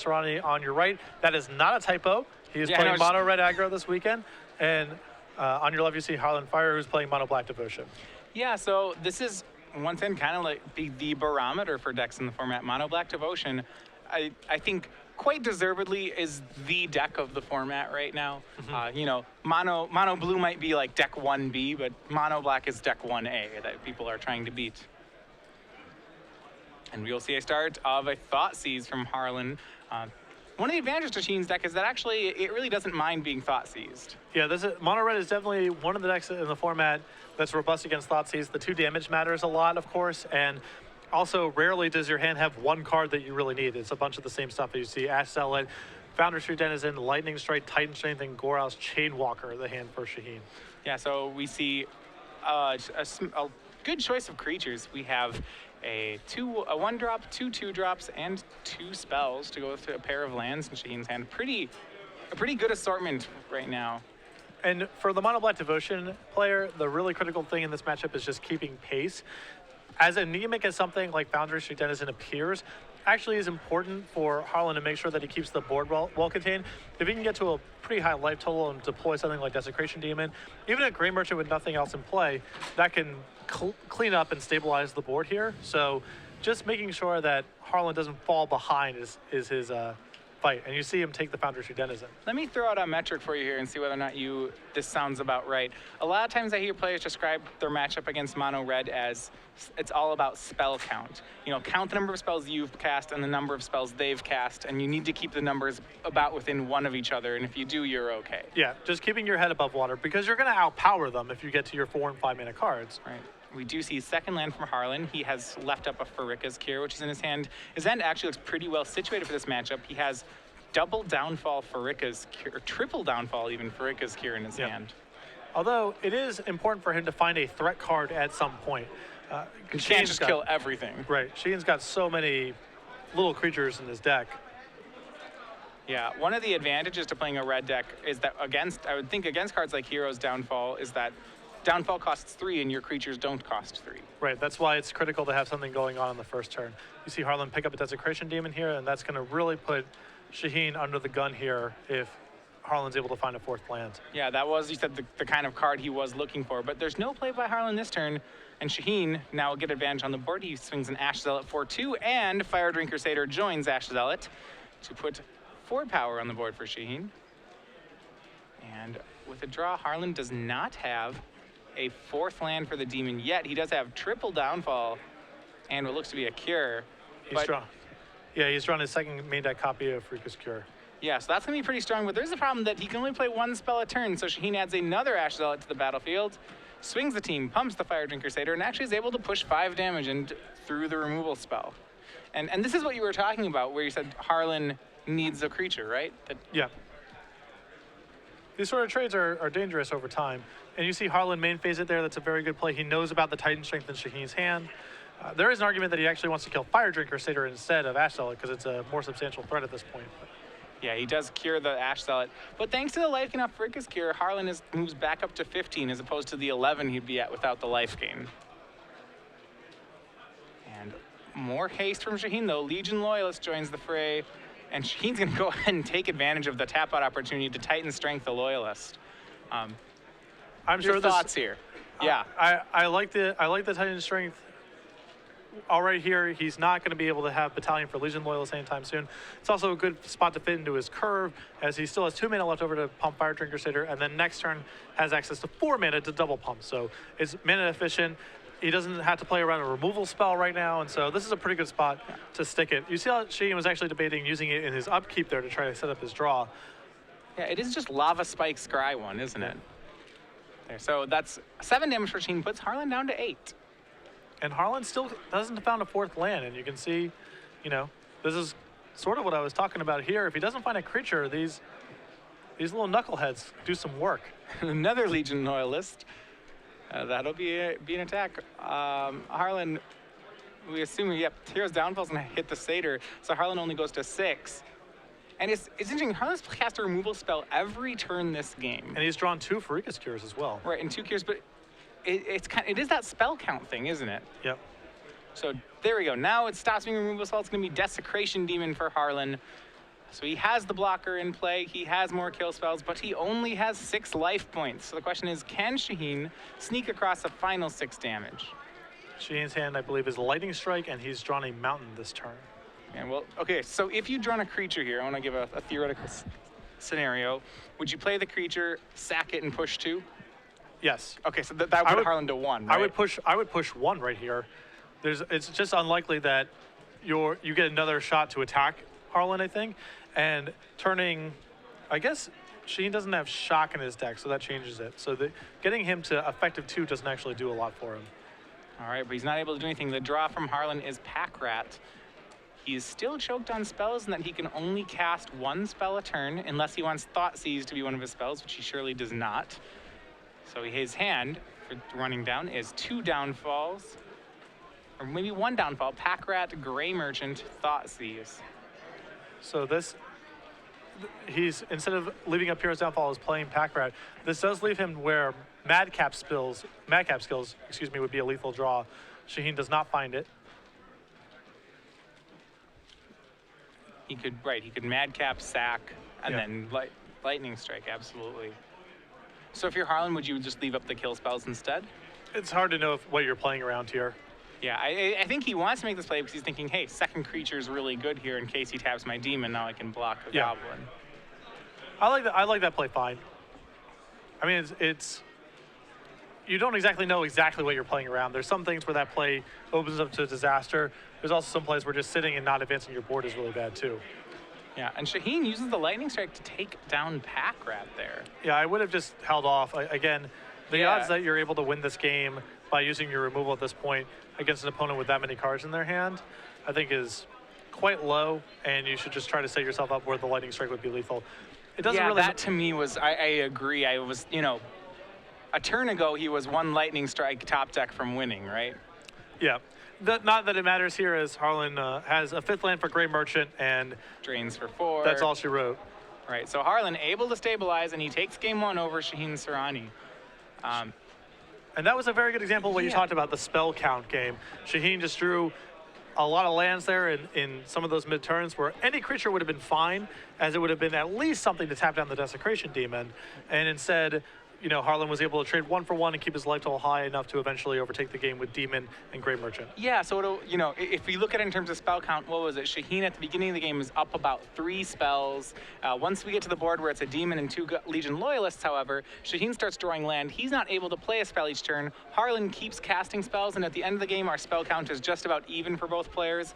Soorani on your right. That is not a typo. He is playing mono red aggro this weekend. And on your left, you see Harlan Fire, who's playing mono black devotion. Yeah, so this is once again kind of like the barometer for decks in the format. Mono black devotion, I think quite deservedly is the deck of the format right now. You know, mono blue might be like deck 1B, but mono black is deck 1A that people are trying to beat. And we'll see a start of a Thoughtseize from Harlan. One of the advantages to Shaheen's deck is that actually it really doesn't mind being Thoughtseized. Yeah, mono red is definitely one of the decks in the format that's robust against Thoughtseized. The 2 damage matters a lot, of course, and also rarely does your hand have one card that you really need. It's a bunch of the same stuff that you see. Ash Zealot, Founders Tree Denizen, Lightning Strike, Titan Strength, and Goral's Chainwalker, the hand for Shaheen. Yeah, so we see a good choice of creatures. We have a 1-drop, 2 2-drops, and 2 spells to go with a pair of lands in Shaheen's hand. A pretty good assortment right now. And for the mono black devotion player, the really critical thing in this matchup is just keeping pace. As anemic as something like Founders Tree Denizen appears, actually is important for Harlan to make sure that he keeps the board well contained. If he can get to a pretty high life total and deploy something like Desecration Demon, even a Grey Merchant with nothing else in play, that can clean up and stabilize the board here. So just making sure that Harlan doesn't fall behind is his fight. And you see him take the Founders Tree Denizen. Let me throw out a metric for you here and see whether or not this sounds about right. A lot of times I hear players describe their matchup against mono red as it's all about spell count. You know, count the number of spells you've cast and the number of spells they've cast, and you need to keep the numbers about within one of each other, and if you do, you're okay. Yeah, just keeping your head above water, because you're going to outpower them if you get to your 4 and 5 mana cards. Right. We do see second land from Harlan. He has left up a Pharika's Cure, which is in his hand. His hand actually looks pretty well situated for this matchup. He has double downfall Pharika's Cure, or triple downfall even Pharika's Cure in his hand. Although it is important for him to find a threat card at some point. You can't just kill everything. Right. Shaheen's got so many little creatures in his deck. Yeah, one of the advantages to playing a red deck is that I would think against cards like Hero's Downfall, is that Downfall costs 3 and your creatures don't cost 3. Right, that's why it's critical to have something going on in the first turn. You see Harlan pick up a Desecration Demon here, and that's going to really put Shaheen under the gun here if Harlan's able to find a 4th land. Yeah, that was, you said, the kind of card he was looking for. But there's no play by Harlan this turn, and Shaheen now will get advantage on the board. He swings an Ash Zealot 4/2, and Fire Drink Crusader joins Ash Zealot to put 4 power on the board for Shaheen. And with a draw, Harlan does not have a 4th land for the demon yet. He does have triple downfall and what looks to be a cure. He's drawn his second main deck copy of Pharika's Cure. Yeah, so that's going to be pretty strong, but there's a problem that he can only play 1 spell a turn, so Shaheen adds another Ash Zealot to the battlefield, swings the team, pumps the Fire Drink Crusader, and actually is able to push 5 damage through the removal spell. And this is what you were talking about, where you said Harlan needs a creature, right? Yeah. These sort of trades are dangerous over time. And you see Harlan main phase it there. That's a very good play. He knows about the Titan Strength in Shaheen's hand. There is an argument that he actually wants to kill Fire Drink Crusader instead of Ash Zealot because it's a more substantial threat at this point. Yeah, he does cure the Ash Zealot. But thanks to the life gain off Pharika's Cure, Harlan moves back up to 15 as opposed to the 11 he'd be at without the life gain. And more haste from Shaheen, though. Legion Loyalist joins the fray. And Shaheen's going to go ahead and take advantage of the tap-out opportunity to Titan Strength the Loyalist. I'm sure thoughts here. Yeah. I like the Titan Strength. All right here, he's not going to be able to have Battalion for Legion Loyalist anytime soon. It's also a good spot to fit into his curve, as he still has 2 mana left over to pump Fire Drink Crusader, and then next turn has access to 4 mana to double pump. So it's mana efficient. He doesn't have to play around a removal spell right now, and so this is a pretty good spot to stick it. You see how Shaheen was actually debating using it in his upkeep there to try to set up his draw. Yeah, it is just Lava Spike Scry one, isn't it? There, so that's 7 damage for Shaheen, puts Harlan down to 8. And Harlan still doesn't found a 4th land, and you can see, you know, this is sort of what I was talking about here. If he doesn't find a creature, these little knuckleheads do some work. Another Legion Loyalist. That'll be an attack. Harlan, we assume, Hero's Downfall's going to hit the Satyr, so Harlan only goes to 6. And it's interesting, Harlan's cast a removal spell every turn this game. And he's drawn 2 Pharika's Cures as well. Right, and 2 Cures, but it is that spell count thing, isn't it? Yep. So there we go. Now it stops being removal spell. It's going to be Desecration Demon for Harlan. So he has the blocker in play, he has more kill spells, but he only has 6 life points. So the question is, can Shaheen sneak across a final 6 damage? Shaheen's hand, I believe, is Lightning Strike, and he's drawn a mountain this turn. And well, okay, so if you drawn a creature here, I want to give a theoretical scenario. Would you play the creature, sack it, and push 2? Yes. Okay, so that would put Harlan to 1, right? I would push 1 right here. It's just unlikely that you get another shot to attack Harlan, I think, and turning, I guess Shaheen doesn't have shock in his deck, so that changes it. So getting him to effective 2 doesn't actually do a lot for him. All right, but he's not able to do anything. The draw from Harlan is Pack Rat. He is still choked on spells in that he can only cast 1 spell a turn unless he wants Thought Seize to be one of his spells, which he surely does not. So his hand for running down is 2 downfalls, or maybe 1 downfall. Pack Rat, Gray Merchant, Thought Seize. So he's, instead of leaving up Hero's Downfall, is playing Pack Rat. This does leave him where Madcap skills, would be a lethal draw. Shaheen does not find it. He could Madcap, sack, and then Lightning Strike, absolutely. So if you're Harlan, would you just leave up the kill spells instead? It's hard to know what you're playing around here. Yeah, I think he wants to make this play because he's thinking, hey, second creature's really good here in case he taps my demon. Now I can block the goblin. I like that play fine. I mean, it's you don't exactly know what you're playing around. There's some things where that play opens up to a disaster. There's also some plays where just sitting and not advancing your board is really bad too. Yeah, and Shaheen uses the Lightning Strike to take down Pack Rat there. Yeah, I would have just held off. Again, the odds that you're able to win this game by using your removal at this point against an opponent with that many cards in their hand, I think is quite low, and you should just try to set yourself up where the Lightning Strike would be lethal. It doesn't really. That to me was, I agree. I was, a turn ago he was 1 Lightning Strike top deck from winning, right? Yeah. Not that it matters here, as Harlan has a 5th land for Gray Merchant and drains for 4. That's all she wrote. Right, so Harlan able to stabilize, and he takes game 1 over Shaheen Soorani. And that was a very good example of what you talked about, the spell count game. Shaheen just drew a lot of lands there in some of those mid-turns where any creature would have been fine, as it would have been at least something to tap down the Desecration Demon. And instead, Harlan was able to trade 1 for 1 and keep his life total high enough to eventually overtake the game with Demon and Gray Merchant. Yeah, so if we look at it in terms of spell count, what was it? Shaheen at the beginning of the game is up about 3 spells. Once we get to the board where it's a Demon and 2 Legion Loyalists, however, Shaheen starts drawing land. He's not able to play a spell each turn. Harlan keeps casting spells, and at the end of the game, our spell count is just about even for both players.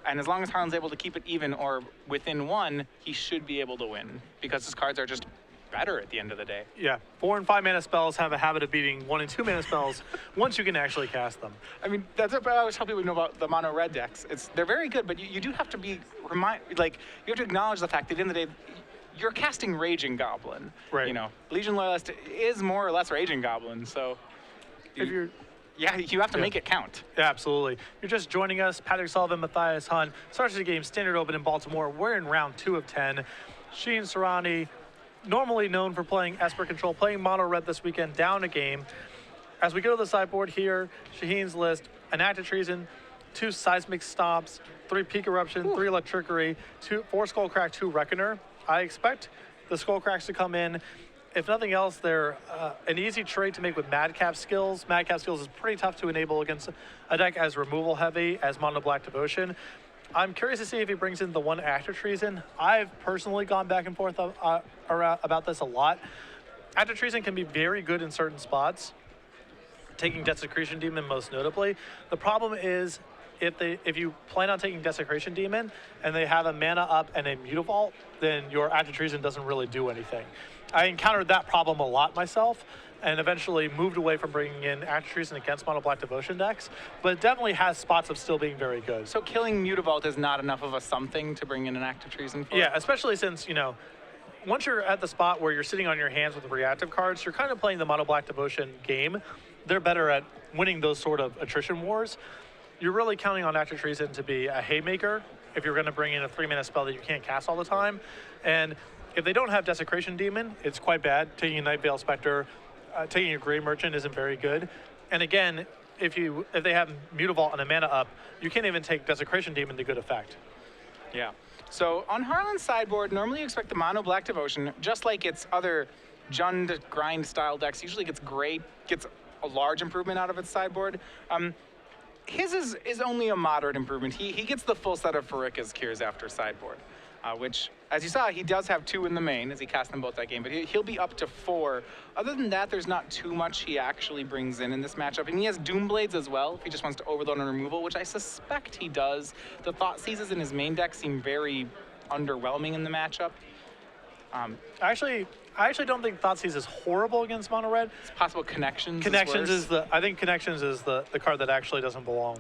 And as long as Harlan's able to keep it even or within 1, he should be able to win because his cards are just better at the end of the day. Yeah, 4 and 5 mana spells have a habit of beating 1 and 2 mana spells once you can actually cast them. I mean, that's what I always tell people know about the mono red decks. They're very good, but you do have to be you have to acknowledge the fact that at the end of the day, you're casting Raging Goblin. Right. Legion Loyalist is more or less Raging Goblin, so you have to make it count. Yeah, absolutely. You're just joining us, Patrick Sullivan, Matthias Hunt. Starts the game standard open in Baltimore. We're in round 2 of 10. Shaheen Soorani, normally known for playing Esper Control, playing mono red this weekend, down a game. As we go to the sideboard here, Shaheen's list: an Act of Treason, 2 Seismic Stomps, 3 Peak Eruption, 3 Electrickery, 4 Skullcrack, 2 Reckoner. I expect the Skullcracks to come in. If nothing else, they're an easy trade to make with Madcap Skills. Madcap Skills is pretty tough to enable against a deck as removal heavy as Mono Black Devotion. I'm curious to see if he brings in the 1 Act of Treason. I've personally gone back and forth about this a lot. Act of Treason can be very good in certain spots, taking Desecration Demon most notably. The problem is if you plan on taking Desecration Demon and they have a mana up and a Mutavault, then your Act of Treason doesn't really do anything. I encountered that problem a lot myself, and eventually moved away from bringing in Act of Treason against Mono Black Devotion decks, but it definitely has spots of still being very good. So killing Mutavault is not enough of a something to bring in an Act of Treason for? Yeah, especially since, once you're at the spot where you're sitting on your hands with the reactive cards, you're kind of playing the Mono Black Devotion game. They're better at winning those sort of attrition wars. You're really counting on Act of Treason to be a haymaker if you're going to bring in a 3-mana spell that you can't cast all the time. And if they don't have Desecration Demon, it's quite bad. Taking a Night Veil Spectre, taking a Gray Merchant isn't very good. And again, if they have Mutavault and a mana up, you can't even take Desecration Demon to good effect. Yeah. So on Harlan's sideboard, normally you expect the mono black devotion, just like its other Jund grind style decks, usually gets a large improvement out of its sideboard. His is only a moderate improvement. He gets the full set of Farika's Cures after sideboard, which, as you saw, he does have 2 in the main as he cast them both that game, but he'll be up to 4. Other than that, there's not too much he actually brings in this matchup. And he has Doom Blades as well if he just wants to overload on removal, which I suspect he does. The Thought Seizes in his main deck seem very underwhelming in the matchup. I actually don't think Thoughtseize is horrible against mono red. It's possible Connections. I think Connections is the card that actually doesn't belong.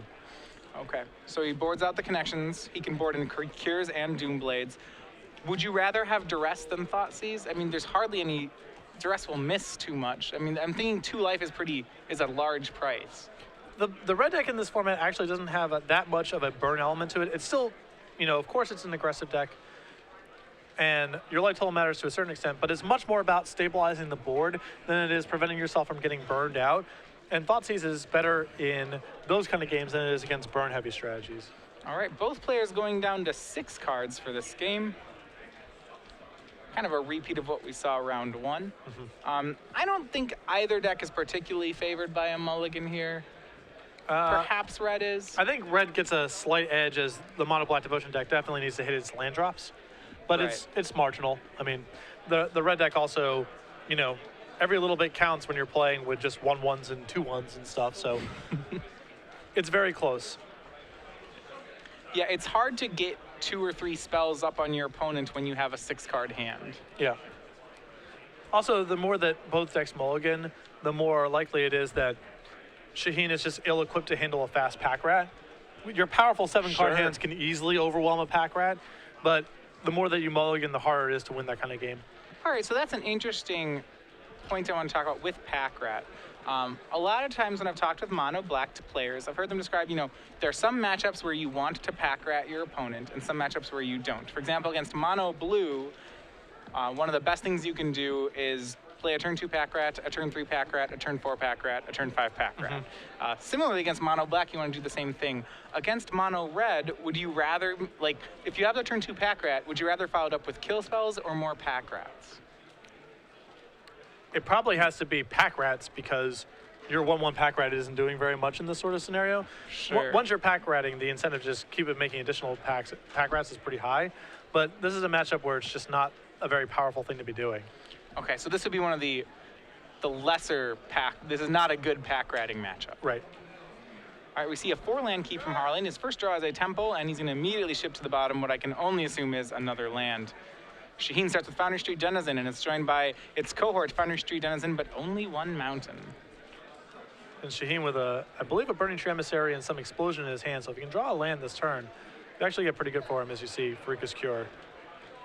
Okay, so he boards out the Connections. He can board in Cures and Doom Blades. Would you rather have Duress than Thoughtseize? I mean, there's hardly any. Duress will miss too much. I mean, I'm thinking 2 life is a large price. The red deck in this format actually doesn't have that much of a burn element to it. It's still, of course it's an aggressive deck, and your life total matters to a certain extent, but it's much more about stabilizing the board than it is preventing yourself from getting burned out. And Thoughtseize is better in those kind of games than it is against burn-heavy strategies. All right, both players going down to 6 cards for this game. Kind of a repeat of what we saw round 1. Mm-hmm. I don't think either deck is particularly favored by a mulligan here. Perhaps red is. I think red gets a slight edge as the mono black devotion deck definitely needs to hit its land drops. But right. it's marginal. I mean, the red deck also, every little bit counts when you're playing with just 1/1s and 2/1s and stuff. So it's very close. Yeah, it's hard to get 2 or 3 spells up on your opponent when you have a 6-card hand. Yeah. Also, the more that both decks mulligan, the more likely it is that Shaheen is just ill-equipped to handle a fast pack rat. Your powerful 7-card hands can easily overwhelm a pack rat, but the more that you mulligan, the harder it is to win that kind of game. All right, so that's an interesting point I want to talk about with pack rat. A lot of times when I've talked with mono black players, I've heard them describe, there are some matchups where you want to pack rat your opponent and some matchups where you don't. For example, against mono blue, one of the best things you can do is play a turn 2 pack rat, a turn 3 pack rat, a turn 4 pack rat, a turn 5 pack rat. Similarly, against mono black, you want to do the same thing. Against mono red, would you rather, if you have the turn 2 pack rat, would you rather follow it up with kill spells or more pack rats? It probably has to be pack rats because your 1/1 pack rat isn't doing very much in this sort of scenario. Sure. Once you're pack ratting, the incentive to just keep it making additional pack rats is pretty high. But this is a matchup where it's just not a very powerful thing to be doing. Okay, so this would be one of the lesser pack. This is not a good pack ratting matchup. Right. All right, we see a 4-land keep from Harlan. His first draw is a temple, and he's going to immediately ship to the bottom what I can only assume is another land. Shaheen starts with Foundry Street Denizen, and it's joined by its cohort, Foundry Street Denizen, but only 1 mountain. And Shaheen with I believe, a Burning Tree Emissary and some explosion in his hand. So if you can draw a land this turn, you actually get pretty good for him, as you see, Farika's Cure.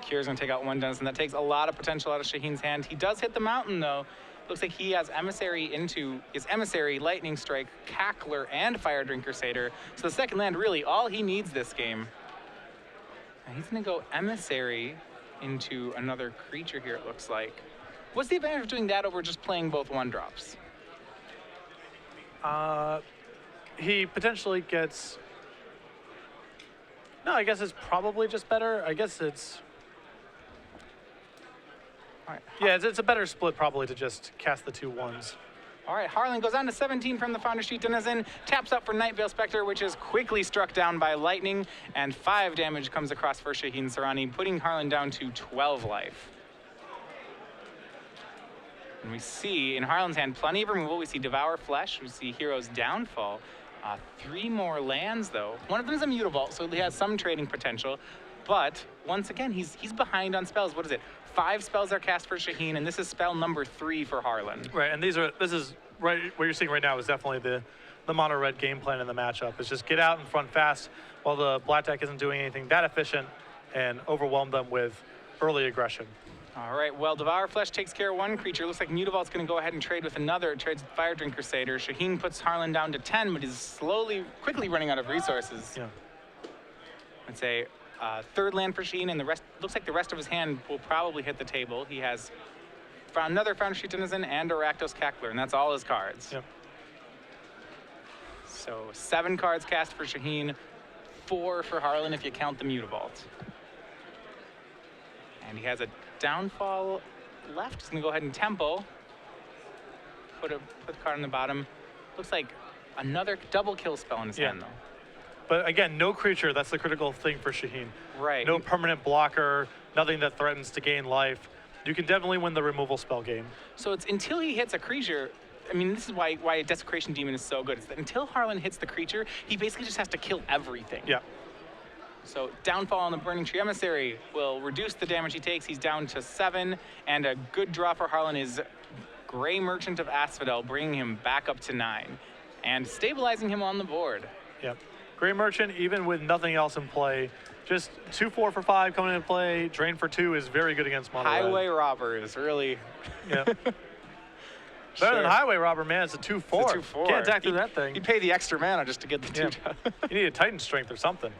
Cure's going to take out 1 Denizen. That takes a lot of potential out of Shaheen's hand. He does hit the mountain, though. Looks like he has Emissary into his Emissary, Lightning Strike, Cackler, and Fire Drinker Satyr. So the second land, really, all he needs this game. And he's going to go Emissary into another creature here, it looks like. What's the advantage of doing that over just playing both 1-drops? He potentially gets... No, I guess it's probably just better. I guess it's... All right. Yeah, it's a better split probably to just cast the 2 1s. All right, Harlan goes down to 17 from the Foundry Street Denizen, taps up for Nightveil Spectre, which is quickly struck down by lightning, and 5 damage comes across for Shaheen Soorani, putting Harlan down to 12 life. And we see in Harlan's hand plenty of removal. We see Devour Flesh, we see Hero's Downfall. 3 more lands, though. One of them is a Mutavault, so he has some trading potential. But once again, he's behind on spells. What is it? 5 spells are cast for Shaheen, and this is spell number 3 for Harlan. Right, and this is right. What you're seeing right now is definitely the mono red game plan in the matchup. Is just get out in front fast while the black deck isn't doing anything that efficient, and overwhelm them with early aggression. All right, well, Devour Flesh takes care of 1 creature. Looks like Mutavault's going to go ahead and trade with another. It trades with Fire Drinker Satyr. Shaheen puts Harlan down to 10, but he's quickly running out of resources. Yeah. It's a 3rd land for Shaheen, and the rest looks like the rest of his hand will probably hit the table. He has another Foundry Street Denizen and a Rakdos Cackler, and that's all his cards. Yep. So 7 cards cast for Shaheen, 4 for Harlan if you count the Mutavault. And he has a downfall left. He's going to go ahead and tempo. Put the card on the bottom. Looks like another double kill spell in his hand, though. But again, no creature. That's the critical thing for Shaheen. Right. No permanent blocker, nothing that threatens to gain life. You can definitely win the removal spell game. So it's until he hits a creature. I mean, this is why a Desecration Demon is so good. It's that until Harlan hits the creature, he basically just has to kill everything. Yeah. So downfall on the Burning Tree Emissary will reduce the damage he takes. He's down to 7, and a good draw for Harlan is Grey Merchant of Asphodel, bringing him back up to 9 and stabilizing him on the board. Yep. Grey Merchant, even with nothing else in play, just 2/4 for 5 coming into play. Drain for 2 is very good against mono red. Highway Robber is really... Yeah. Better than Highway Robber, man. It's a 2/4. It's a 2/4. Can't attack through that thing. You pay the extra mana just to get the 2 down. You need a Titan Strength or something.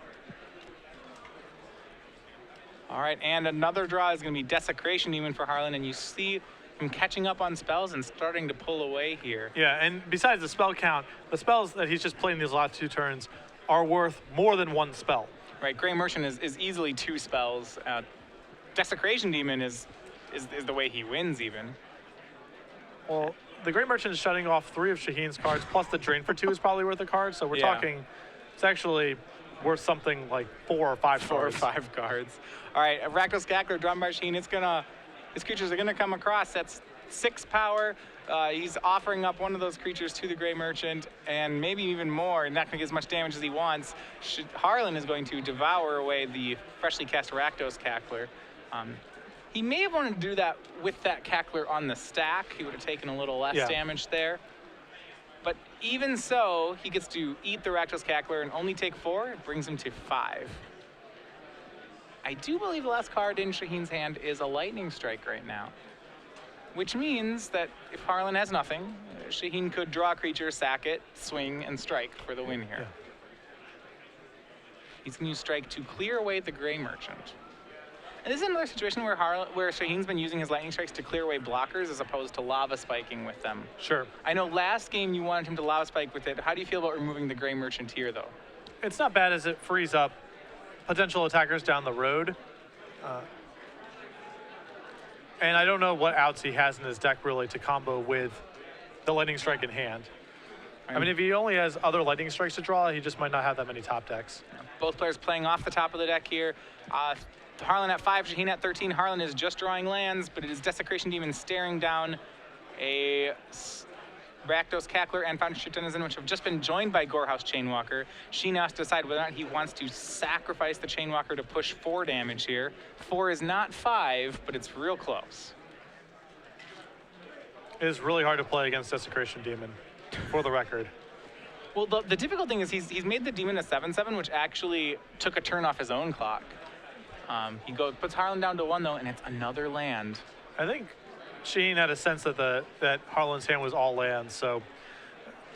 All right, and another draw is going to be Desecration Demon for Harlan, and you see him catching up on spells and starting to pull away here. Yeah, and besides the spell count, the spells that he's just playing these last 2 turns are worth more than 1 spell. Right, Grey Merchant is easily 2 spells. Desecration Demon is the way he wins, even. Well, the Grey Merchant is shutting off 3 of Shaheen's cards, plus the Drain for 2 is probably worth a card, so we're talking, it's actually worth something like 4 or 5 cards. 4 or 5 cards. All right, Rakdos Cackler, drawn by Shaheen. His creatures are gonna come across. That's 6 power. He's offering up one of those creatures to the Grey Merchant, and maybe even more, and not gonna get as much damage as he wants. Harlan is going to devour away the freshly cast Rakdos Cackler. He may have wanted to do that with that Cackler on the stack. He would have taken a little less damage there. But even so, he gets to eat the Rakdos Cackler and only take 4. It brings him to 5. I do believe the last card in Shaheen's hand is a Lightning Strike right now, which means that if Harlan has nothing, Shaheen could draw a creature, sack it, swing, and strike for the win here. Yeah. He's going to use Strike to clear away the Grey Merchant. And this is another situation where Shaheen's been using his Lightning Strikes to clear away blockers as opposed to Lava Spiking with them. Sure. I know last game you wanted him to Lava Spike with it. How do you feel about removing the Grey Merchant here, though? It's not bad as it frees up potential attackers down the road. And I don't know what outs he has in his deck, really, to combo with the Lightning Strike in hand. I mean, if he only has other Lightning Strikes to draw, he just might not have that many top decks. Both players playing off the top of the deck here. Harlan at 5, Shaheen at 13. Harlan is just drawing lands, but it is Desecration Demon staring down a Rakdos Cackler and Fountainship Denizen, which have just been joined by Gorehouse Chainwalker. Shaheen has to decide whether or not he wants to sacrifice the Chainwalker to push 4 damage here. 4 is not 5, but it's real close. It is really hard to play against Desecration Demon, for the record. Well, the difficult thing is he's made the Demon a 7/7, which actually took a turn off his own clock. He puts Harlan down to 1, though, and it's another land. I think Shaheen had a sense that that Harlan's hand was all lands, so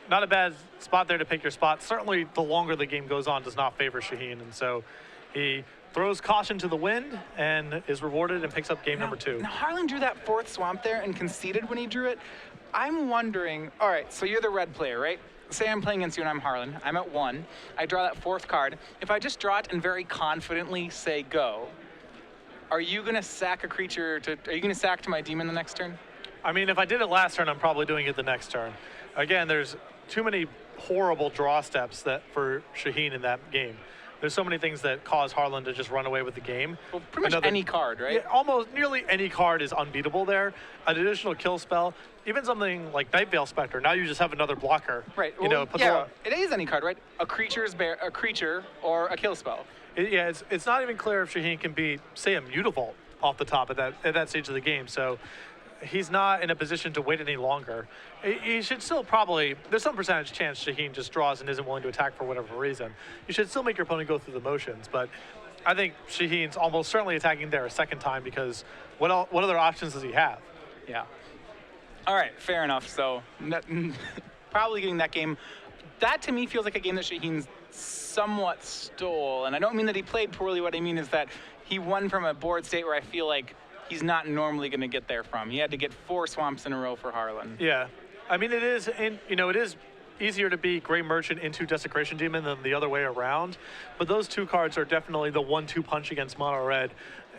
not a bad spot there to pick your spot. Certainly, the longer the game goes on, does not favor Shaheen, and so he throws caution to the wind and is rewarded and picks up game number 2. Now, Harlan drew that 4th swamp there and conceded when he drew it. I'm wondering, all right, so you're the red player, right? Say I'm playing against you and I'm Harlan. I'm at 1. I draw that 4th card. If I just draw it and very confidently say go, are you going to sack a creature are you going to sack to my demon the next turn? I mean, if I did it last turn, I'm probably doing it the next turn. Again, there's too many horrible draw steps for Shaheen in that game. There's so many things that cause Harlan to just run away with the game. Well, pretty much any card, right? Yeah, almost nearly any card is unbeatable there. An additional kill spell, even something like Nightveil Spectre. Now you just have another blocker. Right. You know, it is any card, right? A creature or a kill spell. It's not even clear if Shaheen can beat, say, a Mutavault off the top at that stage of the game. So he's not in a position to wait any longer. He should still there's some percentage chance Shaheen just draws and isn't willing to attack for whatever reason. You should still make your opponent go through the motions, but I think Shaheen's almost certainly attacking there a second time because what other options does he have? Yeah. All right, fair enough. So probably getting that game. That to me feels like a game that Shaheen's somewhat stole, and I don't mean that he played poorly. What I mean is that he won from a board state where I feel like he's not normally going to get there from. He had to get 4 swamps in a row for Harlan. Yeah, I mean it is easier to beat Grey Merchant into Desecration Demon than the other way around, but those 2 cards are definitely the 1-2 punch against mono red.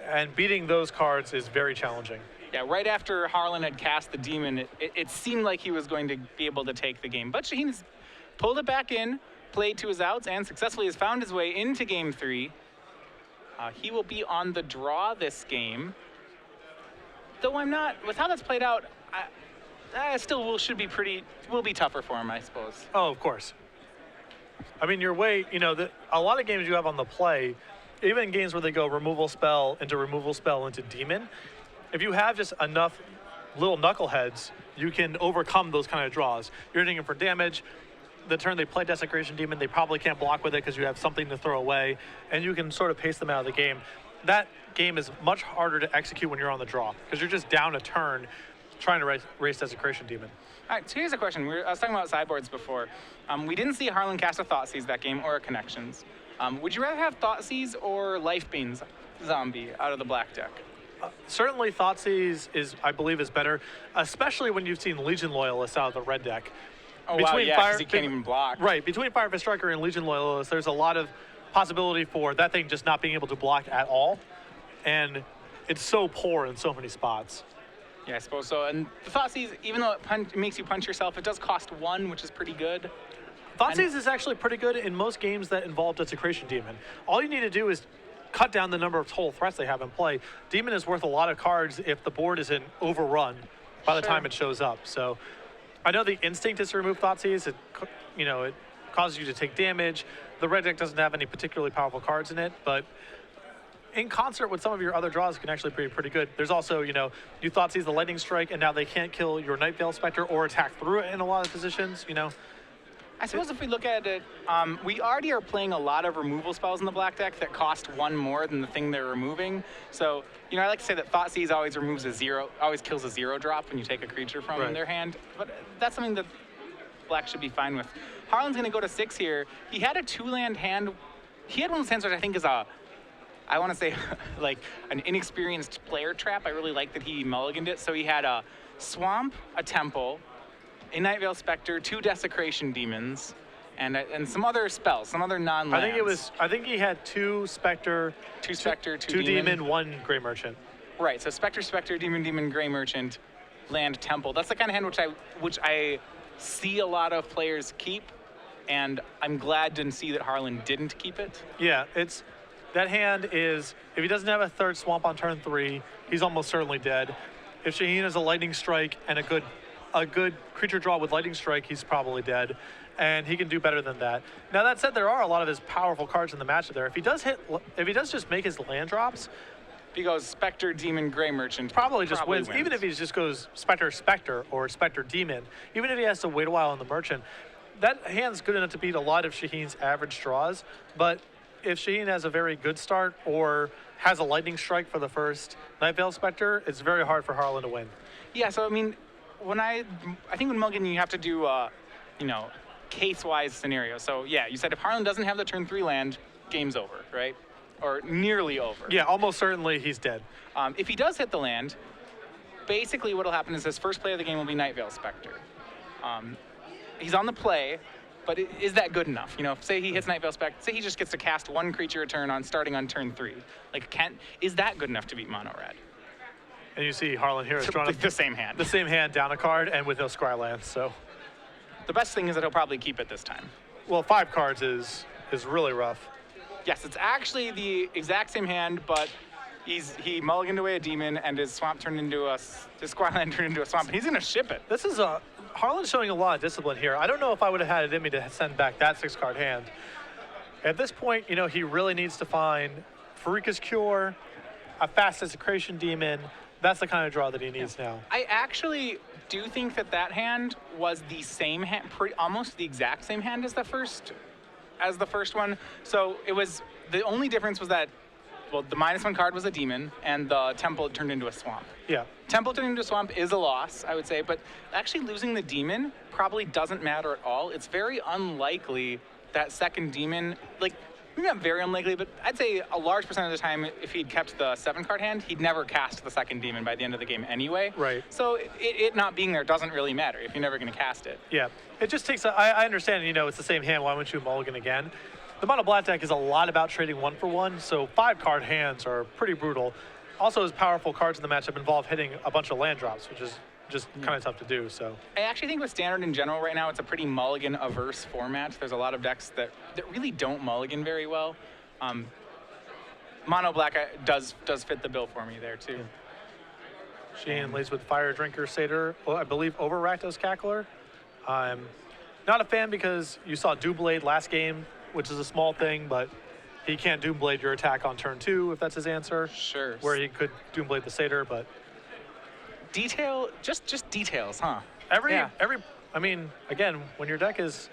And beating those cards is very challenging. Yeah, right after Harlan had cast the demon, it seemed like he was going to be able to take the game. But Shaheen has pulled it back in, played to his outs, and successfully has found his way into game 3. He will be on the draw this game. Though I'm not, with how that's played out, will be tougher for him, I suppose. Oh, of course. I mean, your way, a lot of games you have on the play, even games where they go removal spell into demon, if you have just enough little knuckleheads, you can overcome those kind of draws. You're hitting them for damage. The turn they play Desecration Demon, they probably can't block with it because you have something to throw away, and you can sort of pace them out of the game. That game is much harder to execute when you're on the draw because you're just down a turn trying to race Desecration Demon. All right, so here's a question. I was talking about sideboards before. We didn't see Harlan cast a Thoughtseize that game or a Connections. Would you rather have Thoughtseize or Lifebene's Zombie out of the black deck? Certainly Thoughtseize I believe, is better, especially when you've seen Legion Loyalists out of the red deck. Oh, wow, yeah, because he can't even block. Right, between Firefist Striker and Legion Loyalist, there's a lot of possibility for that thing just not being able to block at all. And it's so poor in so many spots. Yeah, I suppose so. And the Thoughtseize, even though it makes you punch yourself, it does cost 1, which is pretty good. Thoughtseize is actually pretty good in most games that involve Desecration Demon. All you need to do is cut down the number of total threats they have in play. Demon is worth a lot of cards if the board isn't overrun by the time it shows up. So I know the instinct is to remove Thoughtseize. It causes you to take damage. The red deck doesn't have any particularly powerful cards in it, but in concert with some of your other draws, it can actually be pretty good. There's also, you Thoughtseize the Lightning Strike, and now they can't kill your Night Veil Spectre or attack through it in a lot of positions, I suppose if we look at it, we already are playing a lot of removal spells in the black deck that cost 1 more than the thing they're removing. So, I like to say that Thoughtseize always kills a 0-drop when you take a creature from their hand. But that's something that black should be fine with. Harlan's going to go to 6 here. He had a 2-land hand. He had one of those hands which I think is I want to say like an inexperienced player trap. I really like that he mulliganed it. So he had a Swamp, a Temple, a Night Veil Spectre, 2 Desecration Demons, and some other spells, some other non-lands. I think he had 2 Spectre, 2 Demon, 1 Grey Merchant. Right, so Spectre, Demon, Grey Merchant, Land, Temple. That's the kind of hand which I see a lot of players keep, and I'm glad to see that Harlan didn't keep it. Yeah, that hand is, if he doesn't have a 3rd Swamp on turn 3, he's almost certainly dead. If Shaheen has a Lightning Strike and a good creature draw with Lightning Strike, he's probably dead, and he can do better than that. Now that said, there are a lot of his powerful cards in the matchup there. If he does just make his land drops, if he goes Spectre, Demon, Grey Merchant, probably wins. Even if he just goes Spectre or Spectre Demon, even if he has to wait a while on the Merchant, that hand's good enough to beat a lot of Shaheen's average draws. But if Shaheen has a very good start or has a Lightning Strike for the first Night Veil Spectre, it's very hard for Harlan to win. Yeah, so I mean, I think when mulligan you have to do case-wise scenario. So yeah, you said if Harlan doesn't have the turn 3 land, game's over, right? Or nearly over. Yeah, almost certainly he's dead. If he does hit the land, basically what'll happen is his first play of the game will be Night Veil Spectre. He's on the play, but is that good enough? Say he hits Night Veil Spectre, say he just gets to cast 1 creature a turn starting on turn 3. Is that good enough to beat mono red? And you see Harlan here is drawing the same hand. The same hand, down a card, and with no Scry lands, so. The best thing is that he'll probably keep it this time. Well, 5 cards is really rough. Yes, it's actually the exact same hand, but he mulliganed away a demon, and his swamp turned into his Scry land turned into a swamp, and he's gonna ship it. Harlan's showing a lot of discipline here. I don't know if I would have had it in me to send back that 6-card hand. At this point, he really needs to find Pharika's Cure, a fast Desecration Demon. That's the kind of draw that he needs now. I actually do think that hand was the same hand, almost the exact same hand as the first one. So it was, the only difference was that, well, the -1 card was a demon, and the Temple turned into a swamp. Yeah. Temple turning into a swamp is a loss, I would say, but actually losing the demon probably doesn't matter at all. It's very unlikely that second demon, maybe not very unlikely, but I'd say a large percent of the time, if he'd kept the 7-card hand, he'd never cast the second demon by the end of the game anyway. Right. So it not being there doesn't really matter if you're never going to cast it. Yeah. It just takes, I understand, it's the same hand, why wouldn't you mulligan again? The mono black deck is a lot about trading 1 for 1, so 5-card hands are pretty brutal. also his powerful cards in the matchup involve hitting a bunch of land drops, which is just kind of tough to do. So I actually think with Standard in general right now, it's a pretty mulligan-averse format. There's a lot of decks that really don't mulligan very well. Mono Black does fit the bill for me there, too. Shaheen leads with Fire Drinker Satyr. Well, I believe over Rakdos Cackler. I'm not a fan because you saw Doomblade last game, which is a small thing, but he can't Doomblade your attack on turn 2 if that's his answer. Sure. Where he could Doomblade the Satyr, but just details, huh? I mean, again, when your deck is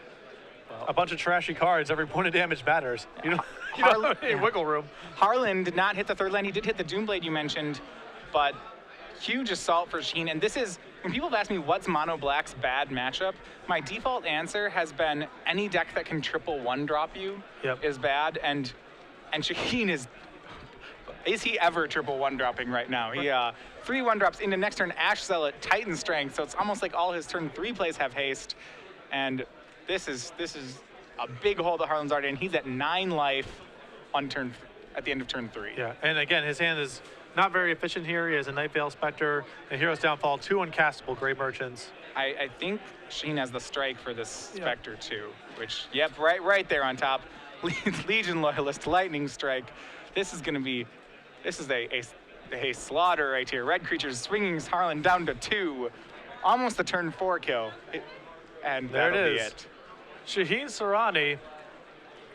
a bunch of trashy cards, every point of damage matters. You don't have any wiggle room. Harlan did not hit the third land. He did hit the Doomblade you mentioned, but huge assault for Shaheen. And this is, when people have asked me what's Mono Black's bad matchup, my default answer has been any deck that can triple one-drop you is bad. And Shaheen is he ever triple one-dropping right now? He 3 one-drops into next turn Ash Zealot, Titan Strength, so it's almost like all his turn 3 plays have haste. And this is a big hole that Harlan's already in. He's at 9 life on at the end of turn 3. Yeah, and again, his hand is not very efficient here. He has a Night Veil Spectre, a Hero's Downfall, 2 uncastable Grey Merchants. I think Shaheen has the strike for this Spectre too, which, yep, right there on top. Legion Loyalist, Lightning Strike. This is a slaughter right here. Red creatures swinging Harlan down to 2. Almost the turn 4 kill. And there that'll it be is. it. Shaheen Soorani,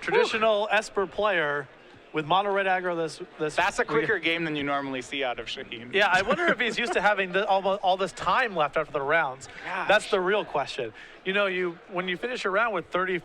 traditional Esper player with mono red aggro. That's a quicker game than you normally see out of Shaheen. Yeah, I wonder if he's used to having all this time left after the rounds. Gosh. That's the real question. You know, when you finish a round with 30